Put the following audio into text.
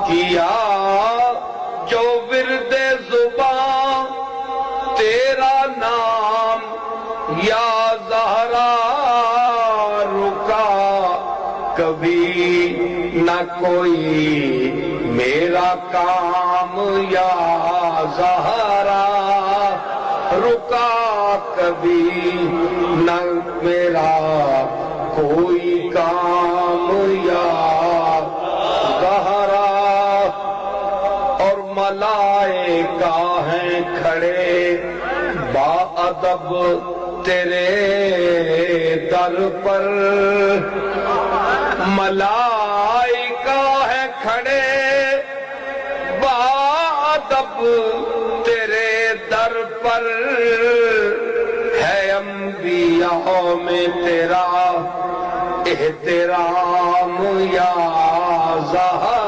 کیا جو ورد زباں تیرا نام یا زہرا رکا کبھی نہ کوئی میرا کام یا زہرا رکا کبھی نہ میرا کوئی کام یا زہرا اور ملائکہ ہیں کھڑے با ادب تیرے در پر ملائکہ ہیں کھڑے با ادب تیرے در پر ہے انبیاء میں تیرا احترام یا زہرا